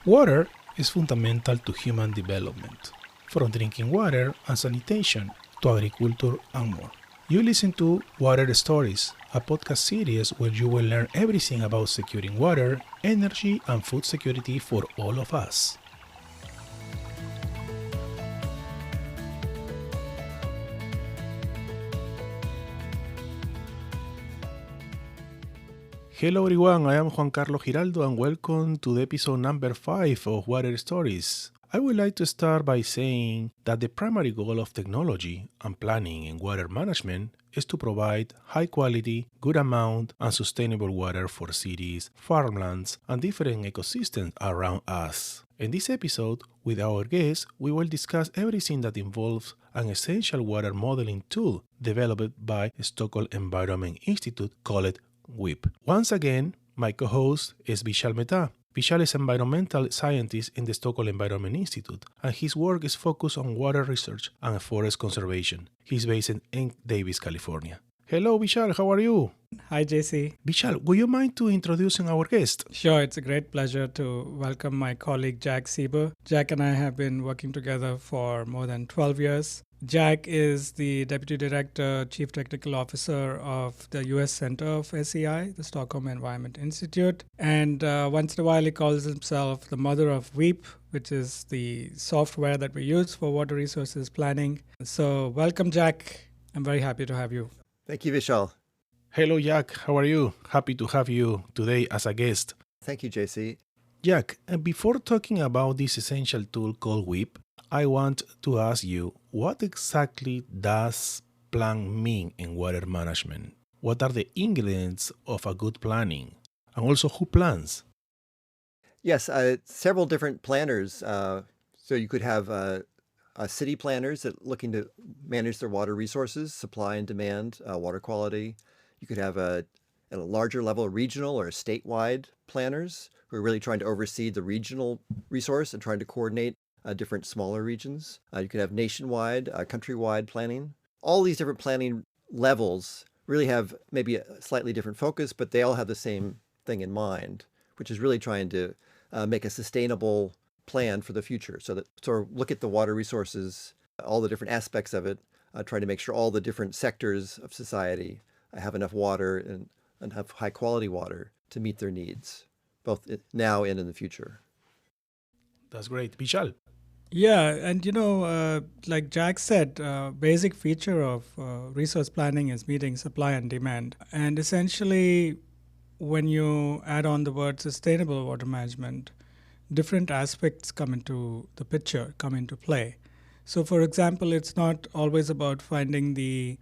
Water is fundamental to human development, from drinking water and sanitation to agriculture and more. You listen to Water Stories, a podcast series where you will learn everything about securing water, energy, and food security for all of us. Hello everyone, I am Juan Carlos Giraldo and welcome to the episode number 5 of Water Stories. I would like to start by saying that the primary goal of technology and planning in water management is to provide high quality, good amount, and sustainable water for cities, farmlands, and different ecosystems around us. In this episode, with our guests, we will discuss everything that involves an essential water modeling tool developed by Stockholm Environment Institute called WEEP. Once again, my co-host is Vishal Mehta. Vishal is an environmental scientist in the Stockholm Environment Institute, and his work is focused on water research and forest conservation. He's based in Davis, California. Hello, Vishal. How are you? Hi, JC. Vishal, would you mind to introducing our guest? Sure, it's a great pleasure to welcome my colleague Jack Sieber. Jack and I have been working together for more than 12 years. Jack is the Deputy Director, Chief Technical Officer of the US Center of SEI, the Stockholm Environment Institute. And once in a while, he calls himself the mother of WEEP, which is the software that we use for water resources planning. So welcome, Jack. I'm very happy to have you. Thank you, Vishal. Hello, Jack. How are you? Happy to have you today as a guest. Thank you, JC. Jack, before talking about this essential tool called WEEP, I want to ask you, what exactly does plan mean in water management? What are the ingredients of a good planning? And also, who plans? Yes, several different planners. So you could have city planners that looking to manage their water resources, supply and demand, water quality. You could have at a larger level, regional or statewide planners who are really trying to oversee the regional resource and trying to coordinate different smaller regions. You could have nationwide, countrywide planning. All these different planning levels really have maybe a slightly different focus, but they all have the same thing in mind, which is really trying to make a sustainable plan for the future. So that sort of look at the water resources, all the different aspects of it, trying to make sure all the different sectors of society have enough water and have high quality water to meet their needs, both now and in the future. That's great. Vishal? Yeah, and like Jack said, basic feature of resource planning is meeting supply and demand. And essentially, when you add on the word sustainable water management, different aspects come into the picture, come into play. So, for example, it's not always about finding the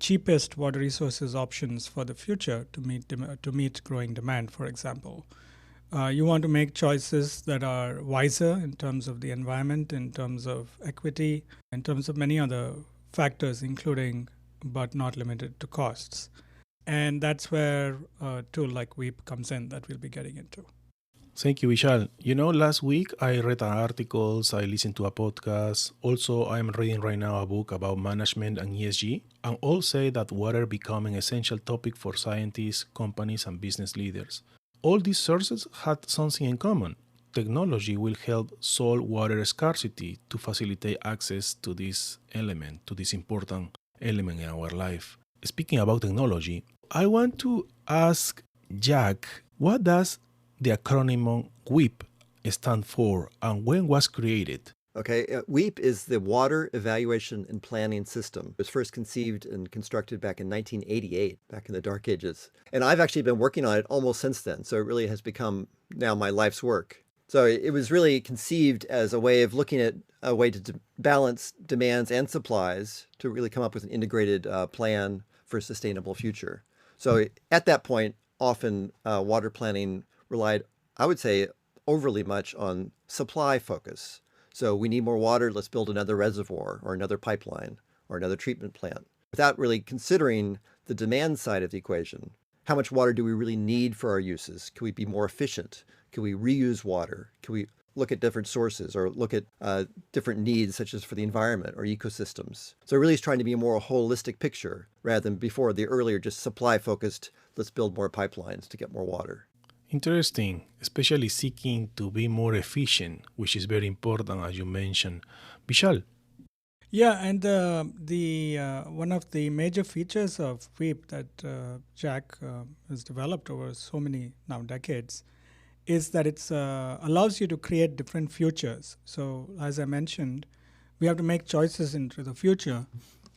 cheapest water resources options for the future to meet growing demand, for example. You want to make choices that are wiser in terms of the environment, in terms of equity, in terms of many other factors, including but not limited to costs. And that's where a tool like WEEP comes in that we'll be getting into. Thank you, Vishal. Last week I read articles, I listened to a podcast. Also, I'm reading right now a book about management and ESG, and all say that water becoming an essential topic for scientists, companies, and business leaders. All these sources had something in common. Technology will help solve water scarcity to facilitate access to this element, to this important element in our life. Speaking about technology, I want to ask Jack, what does the acronym WEEP stand for and when was created? Okay, WEEP is the Water Evaluation and Planning System. It was first conceived and constructed back in 1988, back in the dark ages. And I've actually been working on it almost since then, so it really has become now my life's work. So it was really conceived as a way of looking at a way to balance demands and supplies to really come up with an integrated plan for a sustainable future. So at that point, often water planning relied, I would say, overly much on supply focus. So we need more water, let's build another reservoir or another pipeline or another treatment plant, without really considering the demand side of the equation. How much water do we really need for our uses? Can we be more efficient? Can we reuse water? Can we look at different sources or look at different needs, such as for the environment or ecosystems? So really is trying to be a more holistic picture rather than before the earlier just supply focused, let's build more pipelines to get more water. Interesting, especially seeking to be more efficient, which is very important, as you mentioned. Vishal, Yeah, and the one of the major features of Weep that Jack has developed over so many now decades is that it's allows you to create different futures. So, as I mentioned, we have to make choices into the future,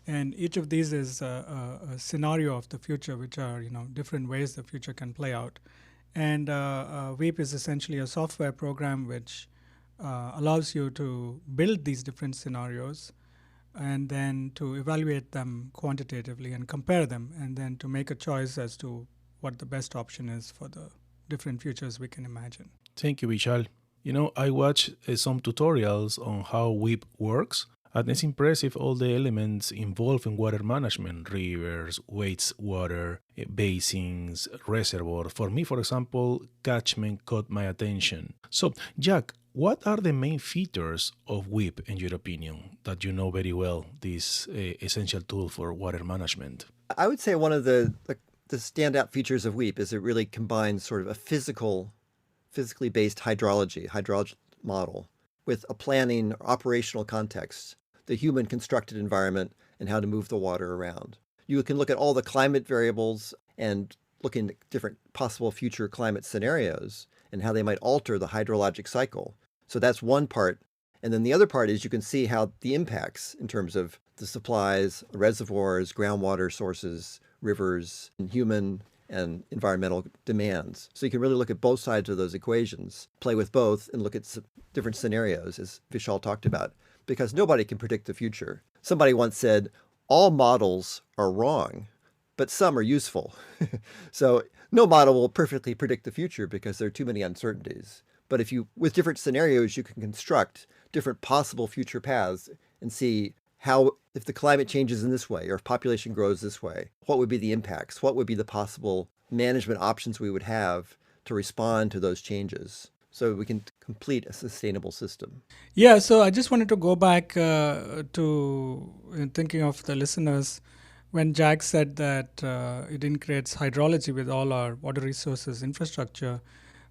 and each of these is a scenario of the future, which are different ways the future can play out. And Weep is essentially a software program which allows you to build these different scenarios and then to evaluate them quantitatively and compare them, and then to make a choice as to what the best option is for the different futures we can imagine. thank you, Vishal. I watched some tutorials on how WIP works, and it's impressive all the elements involved in water management: rivers, wastewater, basins, reservoir. For me, for example, catchment caught my attention. So, Jack, what are the main features of WIP, in your opinion, that you know very well, this essential tool for water management? I would say one of the standout features of WEAP is it really combines sort of a physically based hydrology model with a planning operational context, the human constructed environment, and how to move the water around. You can look at all the climate variables and look at different possible future climate scenarios and how they might alter the hydrologic cycle. So that's one part. And then the other part is you can see how the impacts in terms of the supplies, reservoirs, groundwater sources, rivers, and human and environmental demands. So you can really look at both sides of those equations, play with both, and look at different scenarios, as Vishal talked about, because nobody can predict the future. Somebody once said, all models are wrong, but some are useful. So no model will perfectly predict the future because there are too many uncertainties. But with different scenarios, you can construct different possible future paths and see how, if the climate changes in this way or if population grows this way, what would be the impacts? What would be the possible management options we would have to respond to those changes so we can complete a sustainable system? Yeah, so I just wanted to go back to thinking of the listeners when Jack said that it integrates hydrology with all our water resources infrastructure.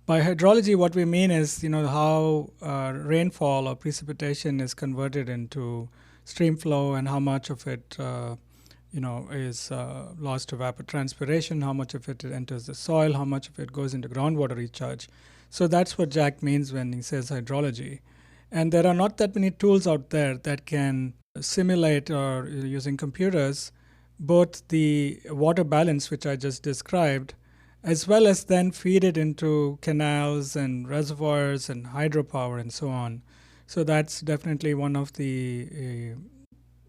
By hydrology, what we mean is, how rainfall or precipitation is converted into stream flow and how much of it, is lost to evapotranspiration, how much of it enters the soil, how much of it goes into groundwater recharge. So that's what Jack means when he says hydrology. And there are not that many tools out there that can simulate or using computers both the water balance, which I just described, as well as then feed it into canals and reservoirs and hydropower and so on. So that's definitely one of the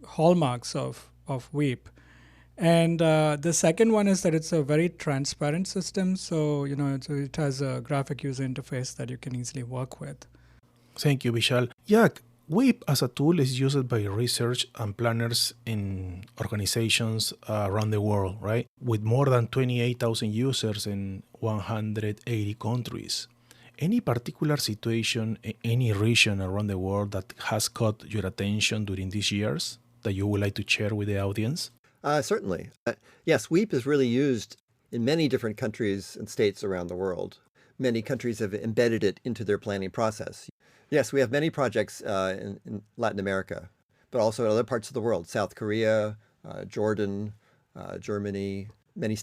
hallmarks of WEAP. And the second one is that it's a very transparent system. So, it has a graphic user interface that you can easily work with. Thank you, Vishal. Jack, WIP as a tool is used by research and planners in organizations around the world, right? With more than 28,000 users in 180 countries. Any particular situation in any region around the world that has caught your attention during these years that you would like to share with the audience? Certainly. Yes, WEAP is really used in many different countries and states around the world. Many countries have embedded it into their planning process. Yes, we have many projects in Latin America, but also in other parts of the world: South Korea, Jordan, Germany, many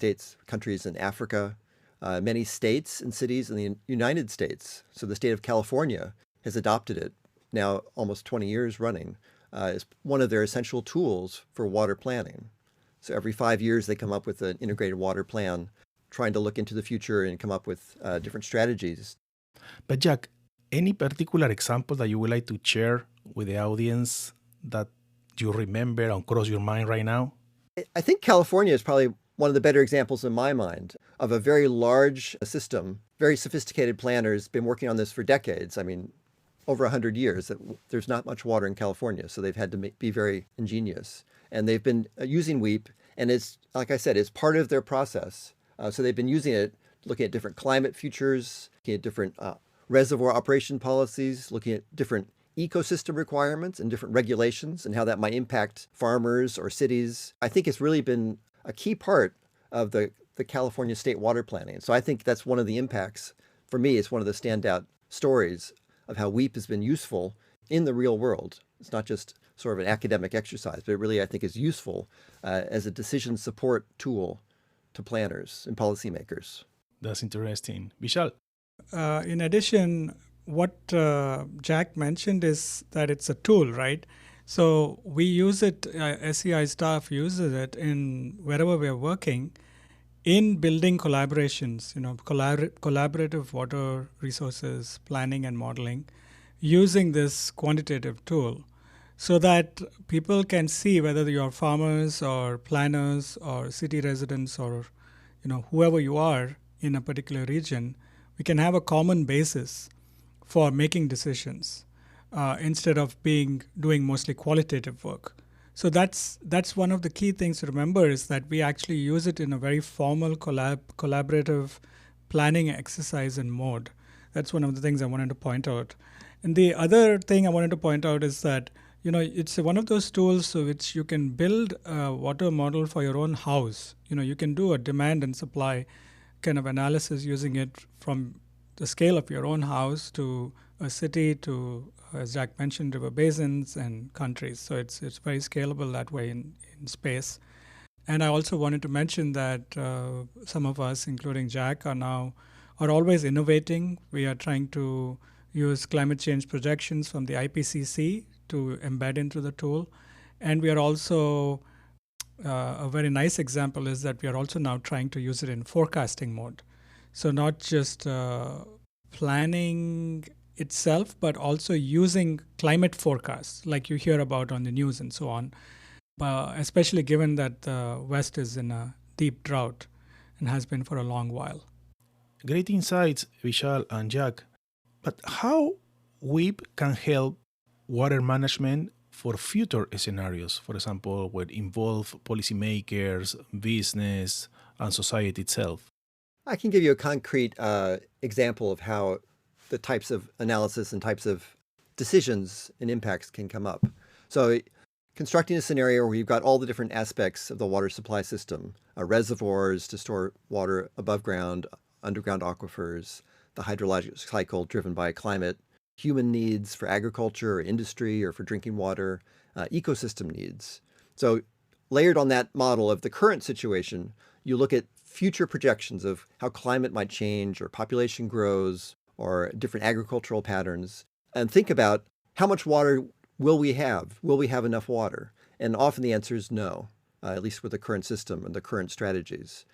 countries in Africa, many states and cities in the United States. So the state of California has adopted it now almost 20 years running as one of their essential tools for water planning. So every 5 years they come up with an integrated water plan, trying to look into the future and come up with different strategies. But Jack, any particular example that you would like to share with the audience that you remember and cross your mind right now? I think California is probably one of the better examples in my mind of a very large system. Very sophisticated planners, been working on this for decades. I mean, over 100 years. There's not much water in California, so they've had to be very ingenious. And they've been using WEAP, and it's, like I said, it's part of their process. So they've been using it, looking at different climate futures, looking at different reservoir operation policies, looking at different ecosystem requirements and different regulations and how that might impact farmers or cities. I think it's really been a key part of the the California state water planning. So I think that's one of the impacts. For me, it's one of the standout stories of how WEAP has been useful in the real world. It's not just sort of an academic exercise, but it really, I think, is useful as a decision support tool to planners and policymakers. That's interesting. Vishal? In addition, what Jack mentioned is that it's a tool, right? So we use it, SEI staff uses it in wherever we're working in building collaborations, collaborative water resources planning and modeling using this quantitative tool so that people can see whether you're farmers or planners or city residents or whoever you are in a particular region, we can have a common basis for making decisions instead of doing mostly qualitative work. So that's one of the key things to remember is that we actually use it in a very formal collaborative planning exercise and mode. That's one of the things I wanted to point out. And the other thing I wanted to point out is that it's one of those tools which you can build a water model for your own house. You can do a demand and supply kind of analysis using it from the scale of your own house to a city to, as Jack mentioned, river basins and countries. So it's very scalable that way in space. And I also wanted to mention that some of us, including Jack, are always innovating. We are trying to use climate change projections from the IPCC to embed into the tool. And we are also, a very nice example is that we are also now trying to use it in forecasting mode. So not just planning itself, but also using climate forecasts like you hear about on the news and so on, especially given that the West is in a deep drought and has been for a long while. Great insights, Vishal and Jack. But how WEAP can help water management for future scenarios, for example, would involve policymakers, business, and society itself? I can give you a concrete example of how the types of analysis and types of decisions and impacts can come up. So constructing a scenario where you've got all the different aspects of the water supply system, reservoirs to store water above ground, underground aquifers, the hydrologic cycle driven by climate, human needs for agriculture or industry or for drinking water, ecosystem needs. So layered on that model of the current situation, you look at future projections of how climate might change or population grows or different agricultural patterns, and think about how much water will we have? Will we have enough water? And often the answer is no, at least with the current system and the current strategies.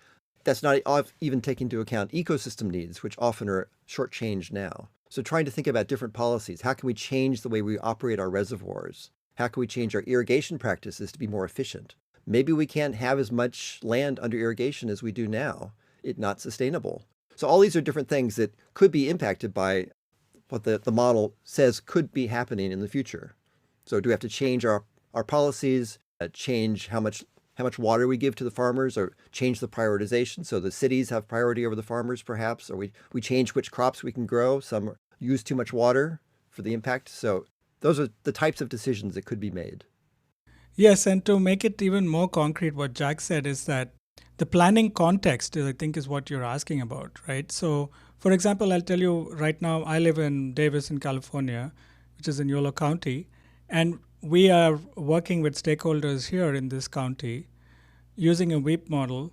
That's not even taking into account ecosystem needs, which often are shortchanged now. So trying to think about different policies. How can we change the way we operate our reservoirs? How can we change our irrigation practices to be more efficient? Maybe we can't have as much land under irrigation as we do now. It's not sustainable. So all these are different things that could be impacted by what the model says could be happening in the future. So do we have to change our policies, change how much water we give to the farmers, or change the prioritization so the cities have priority over the farmers perhaps, or we change which crops we can grow. Some use too much water for the impact. So those are the types of decisions that could be made. Yes, and to make it even more concrete, what Jack said is that the planning context, I think, is what you're asking about, right? So, for example, I'll tell you right now, I live in Davis in California, which is in Yolo County, and we are working with stakeholders here in this county using a WEAP model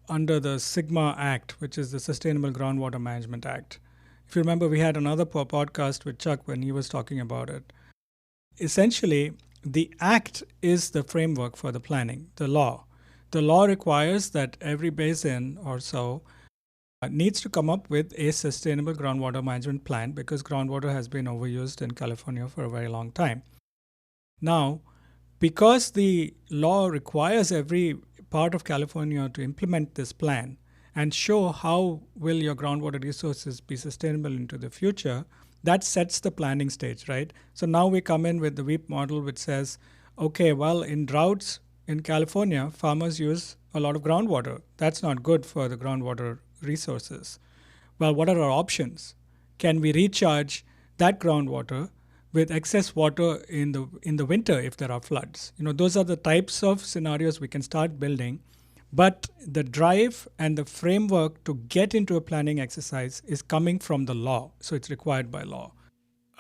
under the SGMA Act, which is the Sustainable Groundwater Management Act. If you remember, we had another podcast with Chuck when he was talking about it. Essentially, the act is the framework for the planning, the law. The law requires that every basin or so needs to come up with a sustainable groundwater management plan because groundwater has been overused in California for a very long time. Now, because the law requires every part of California to implement this plan and show how will your groundwater resources be sustainable into the future, that sets the planning stage, right? So now we come in with the WEAP model, which says, okay, well, in droughts in California, farmers use a lot of groundwater. That's not good for the groundwater resources. Well, what are our options? Can we recharge that groundwater with excess water in the winter if there are floods? Those are the types of scenarios we can start building But the drive and the framework to get into a planning exercise is coming from the law. So it's required by law.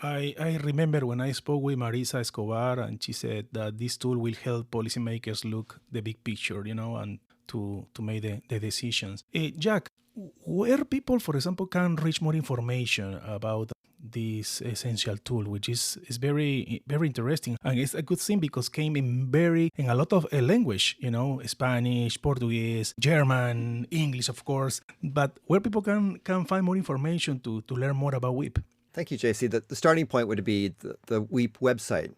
I remember when I spoke with Marisa Escobar, and she said that this tool will help policymakers look the big picture, and to make the decisions. Jack, where people, for example, can reach more information about this essential tool, which is very, very interesting, and it's a good thing because came in a lot of language, Spanish, Portuguese, German, English, of course. But where people can find more information to learn more about WEEP. Thank you, JC. The starting point would be the WEEP website,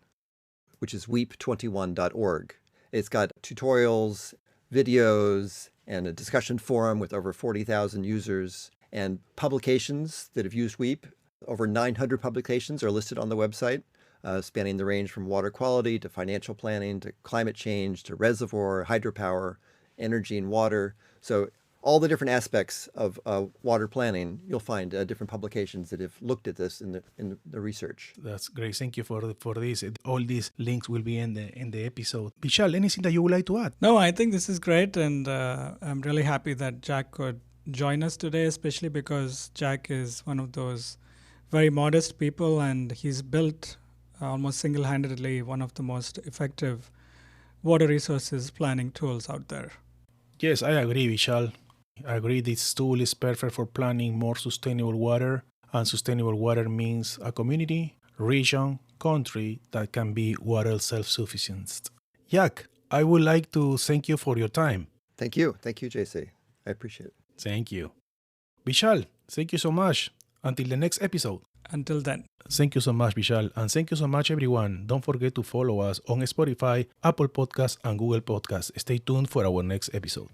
which is weep21.org. It's got tutorials, videos, and a discussion forum with over 40,000 users, and publications that have used WEEP. Over 900 publications are listed on the website, spanning the range from water quality to financial planning to climate change to reservoir, hydropower, energy and water. So all the different aspects of water planning, you'll find different publications that have looked at this in the research. That's great. Thank you for this. All these links will be in the episode. Vishal, anything that you would like to add? No, I think this is great, and I'm really happy that Jack could join us today, especially because Jack is one of those very modest people, and he's built almost single-handedly one of the most effective water resources planning tools out there. Yes, I agree, Vishal. I agree this tool is perfect for planning more sustainable water, and sustainable water means a community, region, country that can be water self-sufficient. Jack, I would like to thank you for your time. Thank you. Thank you, JC. I appreciate it. Thank you. Vishal, thank you so much. Until the next episode. Until then. Thank you so much, Vishal. And thank you so much, everyone. Don't forget to follow us on Spotify, Apple Podcasts, and Google Podcasts. Stay tuned for our next episode.